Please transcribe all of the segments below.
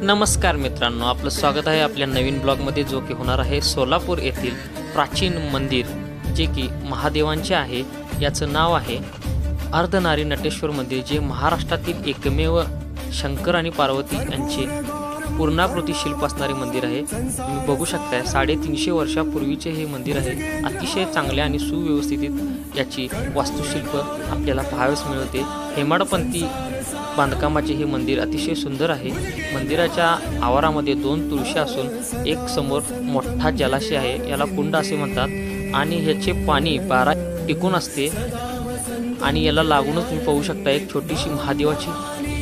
नमस्कार मित्रांनो, आपलं स्वागत आहे आपल्या नवीन ब्लॉगमध्ये, जो की होणार आहे सोलापूर येथील प्राचीन मंदिर जे की महादेवांचे आहे। याचं नाव आहे अर्धनारी नटेश्वर मंदिर, जे महाराष्ट्रातील एकमेव शंकर आणि पार्वती यांचे पूर्णाकृती शिल्प असणारे मंदिर आहे। तुम्ही बघू शकता 350 वर्षापूर्वीचे हे मंदिर आहे। अतिशय चांगल्या आणि सुव्यवस्थित याची वास्तुशिल्प आपल्याला पाहावयास मिळते। हेमाडपंथी बांधकामाचे हे मंदिर अतिशय सुंदर आहे। मंदिराच्या आवारामध्ये 2 तुळशी असून एक समोर मोठा जलाशय आहे, याला कुंड असे म्हणतात, आणि ह्याचे पाणी 12 टिकून असते। आणि याला लागूनच तुम्ही पाहू शकता एक छोटीशी महादेवाची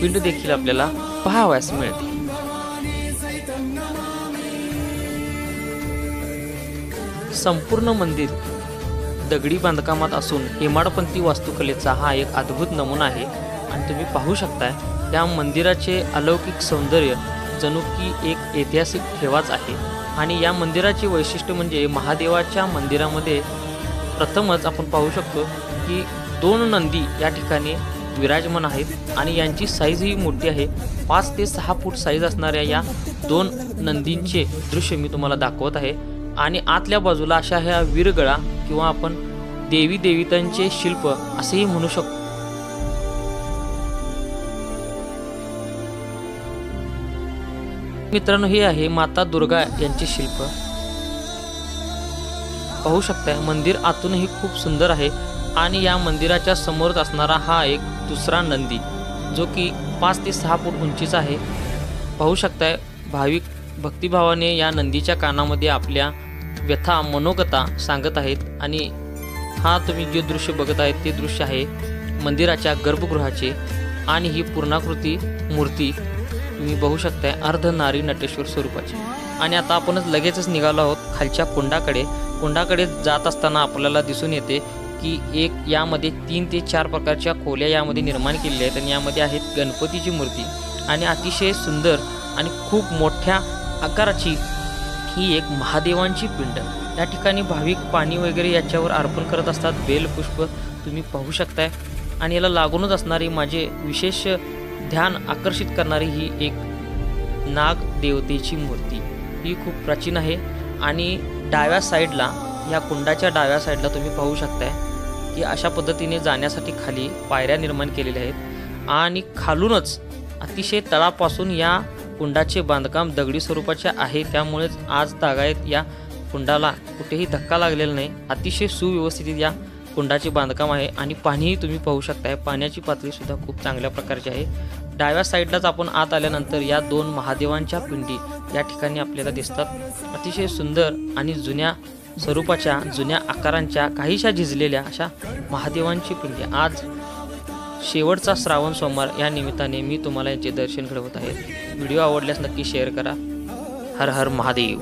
पिंड देखील आपल्याला पाहावयास मिळते। संपूर्ण मंदिर दगडी बांधकामात असून हेमाडपंथी वास्तुकलेचा हा एक अद्भुत नमुना आहे। आणि तुम्ही पाहू शकता या मंदिराचे अलौकिक सौंदर्य जणू की एक ऐतिहासिक ठेवाच आहे। आणि या मंदिराचे वैशिष्ट्य म्हणजे महादेवाच्या मंदिरामध्ये प्रथमच आपण पाहू शकतो की 2 नंदी या ठिकाणी विराजमान आहेत आणि यांची साईज ही मोठी आहे। 5 ते 6 फूट साईज असणाऱ्या या 2 नंदींचे दृश्य मी तुम्हाला दाखवत आहे। आणि आतल्या बाजूला अशा ह्या वीरगळा किंवा आपण देवी देवतांचे शिल्प असेही म्हणू शकतो। मित्रांनो, हे आहे माता दुर्गा यांचे शिल्प। पाहू शकता मंदिर आतूनही खूप सुंदर आहे। आणि या मंदिराच्या समोर असणारा हा एक दुसरा नंदी जो की 5 ते 6 फूट उंचीचा आहे। पाहू शकता भाविक भक्तिभावाने या नंदीच्या कानामध्ये आपल्या व्यथा मनोगता सांगत आहेत। आणि हा तुम्ही जे दृश्य बघत आहेत ते दृश्य आहे मंदिराच्या गर्भगृहाचे। आणि ही पूर्णाकृती मूर्ती तुम्ही बघू शकता अर्धनारी नटेश्वर स्वरूपाची। आणि आता आपणच लगेचच निघालो आहोत खालच्या कुंडाकडे जात असताना आपल्याला दिसून येते की यामध्ये 3 ते 4 प्रकारच्या खोल्या यामध्ये निर्माण केलेल्या आहेत। आणि यामध्ये आहेत गणपतीची मूर्ती आणि अतिशय सुंदर आणि खूप मोठ्या आकाराची ही एक महादेवांची पिंड। या ठिकाणी भाविक पाणी वगैरे याच्यावर अर्पण करत असतात, बेलपुष्प तुम्ही पाहू शकताय। आणि याला लागूनच असणारी माझे विशेष ध्यान आकर्षित करणारी ही एक नाग देवतेची मूर्ती, ही खूप प्राचीन आहे। आणि डाव्या साईडला या कुंडाच्या डाव्या साईडला तुम्ही पाहू शकताय की अशा पद्धतीने जाण्यासाठी खाली पायऱ्या निर्माण केलेल्या आहेत। आणि खालूनच अतिशय तळापासून या कुंडाचे बांधकाम दगडी स्वरूपाचे आहे, त्यामुळेच आज तागायत या कुंडाला कुठेही धक्का लागलेला नाही। अतिशय सुव्यवस्थित या कुंडाचे बांधकाम आहे। आणि पाणीही तुम्ही पाहू शकताय, पाण्याची पातळी सुद्धा खूप चांगल्या प्रकारची आहे। डाव्या साईडलाच आपण आत आल्यानंतर या 2 महादेवांच्या पिंडी या ठिकाणी आपल्याला दिसतात। अतिशय सुंदर आणि जुन्या स्वरूपाच्या, जुन्या आकारांच्या, काहीशा झिजलेल्या अशा महादेवांची पिंडी। आज शेवटचा श्रावण सोमवार या निमित्ताने मी तुम्हाला याचे दर्शन घडवत आहे। व्हिडिओ आवडल्यास नक्की शेअर करा। हर हर महादेव।